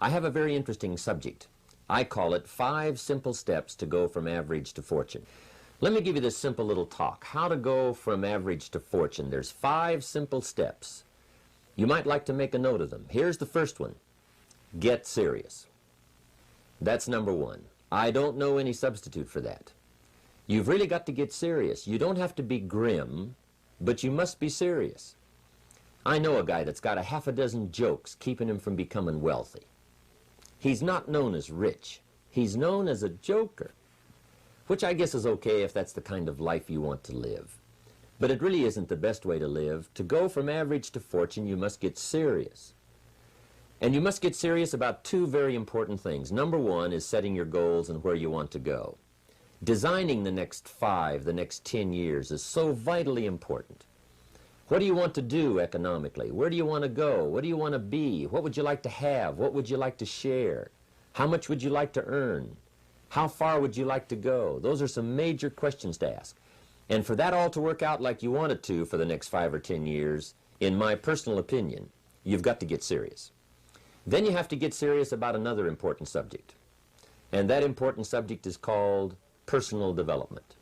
I have a very interesting subject. I call it 5 simple steps to go from average to fortune. Let me give you this simple little talk. How to go from average to fortune. There's 5 simple steps. You might like to make a note of them. Here's the first one. Get serious. That's number 1. I don't know any substitute for that. You've really got to get serious. You don't have to be grim, but you must be serious. I know a guy that's got a half a dozen jokes keeping him from becoming wealthy. He's not known as rich. He's known as a joker, which I guess is okay if that's the kind of life you want to live. But it really isn't the best way to live. To go from average to fortune, you must get serious. And you must get serious about 2 very important things. Number 1 is setting your goals and where you want to go. Designing the next 5, the next 10 years is so vitally important. What do you want to do economically? Where do you want to go? What do you want to be? What would you like to have? What would you like to share? How much would you like to earn? How far would you like to go? Those are some major questions to ask. And for that all to work out like you want it to for the next 5 or 10 years, in my personal opinion, you've got to get serious. Then you have to get serious about another important subject. And that important subject is called personal development.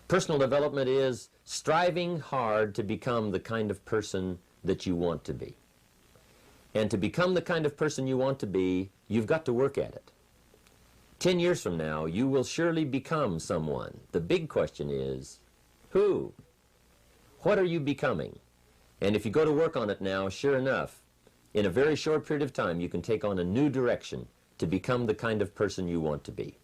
Personal development is striving hard to become the kind of person that you want to be. And to become the kind of person you want to be, you've got to work at it. 10 years from now, you will surely become someone. The big question is, who? What are you becoming? And if you go to work on it now, sure enough, in a very short period of time, you can take on a new direction to become the kind of person you want to be.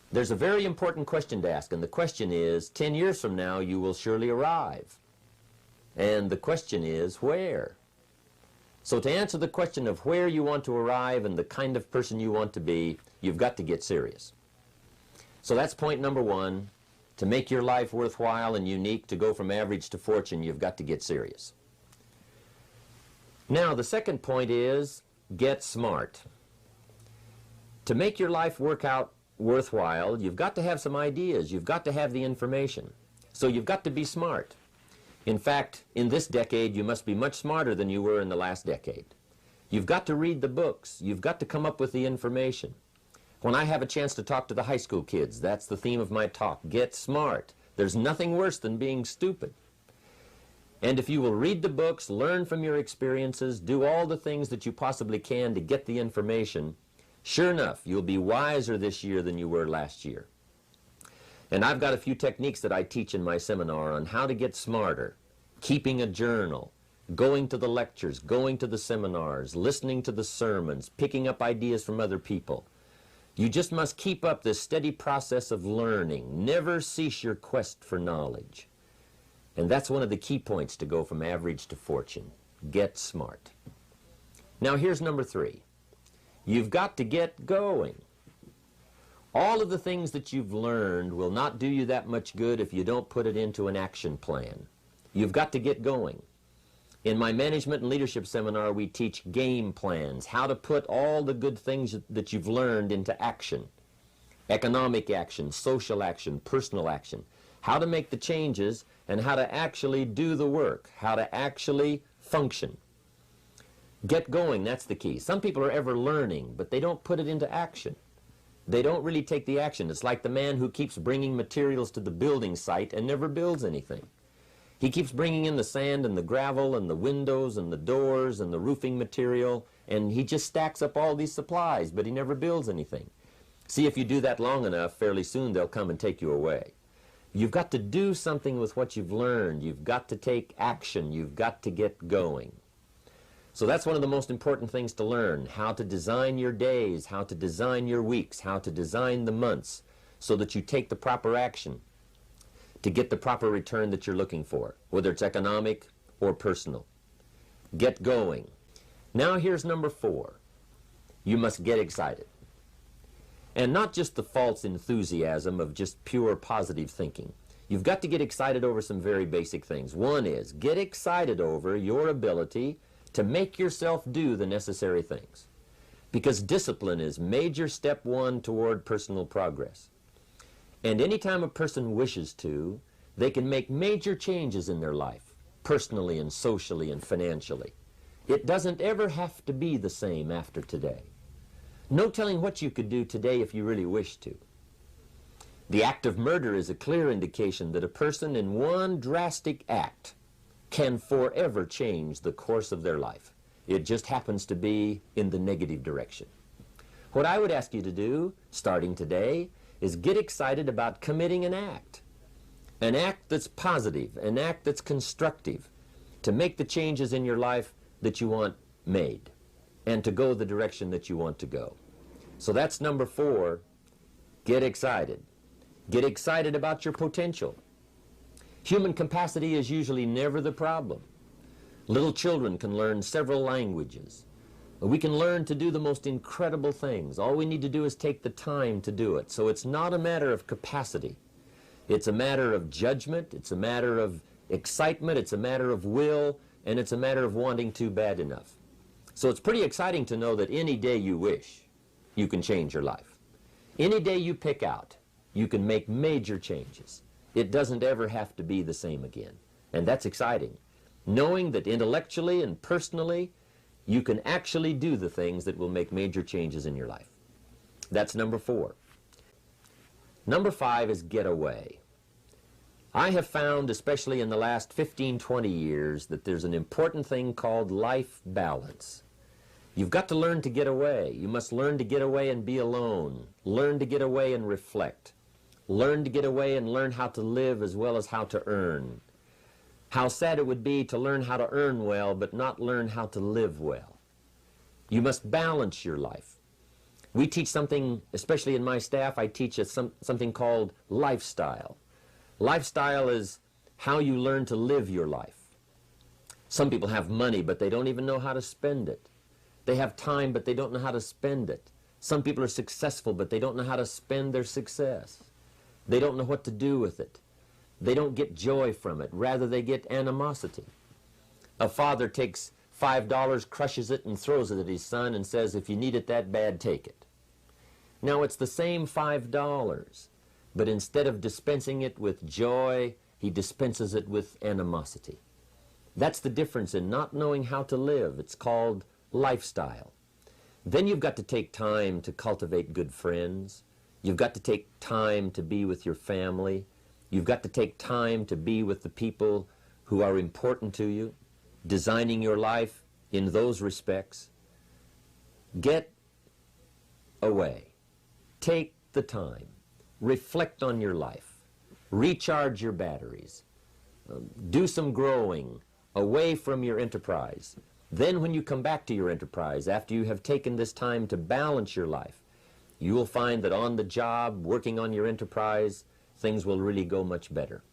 There's a very important question to ask, and the question is, 10 years from now, you will surely arrive. And the question is, where? So to answer the question of where you want to arrive and the kind of person you want to be, you've got to get serious. So that's point number 1. To make your life worthwhile and unique, to go from average to fortune, you've got to get serious. Now, the second point is, get smart. To make your life work out worthwhile, you've got to have some ideas. You've got to have the information. So you've got to be smart. In fact, in this decade, you must be much smarter than you were in the last decade. You've got to read the books. You've got to come up with the information. When I have a chance to talk to the high school kids, that's the theme of my talk. Get smart. There's nothing worse than being stupid. And if you will read the books, learn from your experiences, do all the things that you possibly can to get the information, sure enough, you'll be wiser this year than you were last year. And I've got a few techniques that I teach in my seminar on how to get smarter, keeping a journal, going to the lectures, going to the seminars, listening to the sermons, picking up ideas from other people. You just must keep up this steady process of learning. Never cease your quest for knowledge. And that's one of the key points to go from average to fortune. Get smart. Now here's number 3. You've got to get going. All of the things that you've learned will not do you that much good if you don't put it into an action plan. You've got to get going. In my management and leadership seminar, we teach game plans, how to put all the good things that you've learned into action. Economic action, social action, personal action. How to make the changes and how to actually do the work, how to actually function. Get going, that's the key. Some people are ever learning, but they don't put it into action. They don't really take the action. It's like the man who keeps bringing materials to the building site and never builds anything. He keeps bringing in the sand and the gravel and the windows and the doors and the roofing material, and he just stacks up all these supplies, but he never builds anything. See, if you do that long enough, fairly soon they'll come and take you away. You've got to do something with what you've learned. You've got to take action. You've got to get going. So that's one of the most important things to learn, how to design your days, how to design your weeks, how to design the months so that you take the proper action to get the proper return that you're looking for, whether it's economic or personal. Get going. Now here's number 4. You must get excited. And not just the false enthusiasm of just pure positive thinking. You've got to get excited over some very basic things. One is, get excited over your ability to make yourself do the necessary things. Because discipline is major step 1 toward personal progress. And anytime a person wishes to, they can make major changes in their life, personally and socially and financially. It doesn't ever have to be the same after today. No telling what you could do today if you really wished to. The act of murder is a clear indication that a person in one drastic act can forever change the course of their life. It just happens to be in the negative direction. What I would ask you to do, starting today, is get excited about committing an act that's positive, an act that's constructive, to make the changes in your life that you want made, and to go the direction that you want to go. So that's number 4, get excited. Get excited about your potential. Human capacity is usually never the problem. Little children can learn several languages. We can learn to do the most incredible things. All we need to do is take the time to do it. So it's not a matter of capacity. It's a matter of judgment. It's a matter of excitement. It's a matter of will. And it's a matter of wanting to bad enough. So it's pretty exciting to know that any day you wish, you can change your life. Any day you pick out, you can make major changes. It doesn't ever have to be the same again. And that's exciting. Knowing that intellectually and personally, you can actually do the things that will make major changes in your life. That's number 4. Number 5 is get away. I have found, especially in the last 15, 20 years, that there's an important thing called life balance. You've got to learn to get away. You must learn to get away and be alone. Learn to get away and reflect. Learn to get away and learn how to live as well as how to earn. How sad it would be to learn how to earn well but not learn how to live well. You must balance your life. We teach something, especially in my staff, I teach something called lifestyle. Lifestyle is how you learn to live your life. Some people have money, but they don't even know how to spend it. They have time, but they don't know how to spend it. Some people are successful, but they don't know how to spend their success. They don't know what to do with it. They don't get joy from it. Rather, they get animosity. A father takes $5, crushes it, and throws it at his son and says, if you need it that bad, take it. Now, it's the same $5, but instead of dispensing it with joy, he dispenses it with animosity. That's the difference in not knowing how to live. It's called lifestyle. Then you've got to take time to cultivate good friends. You've got to take time to be with your family. You've got to take time to be with the people who are important to you, designing your life in those respects. Get away. Take the time. Reflect on your life. Recharge your batteries. Do some growing away from your enterprise. Then when you come back to your enterprise, after you have taken this time to balance your life, you will find that on the job, working on your enterprise, things will really go much better.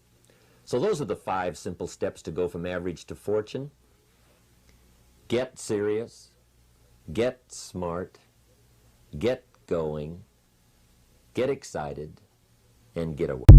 So those are the 5 simple steps to go from average to fortune. Get serious, get smart, get going, get excited, and get away.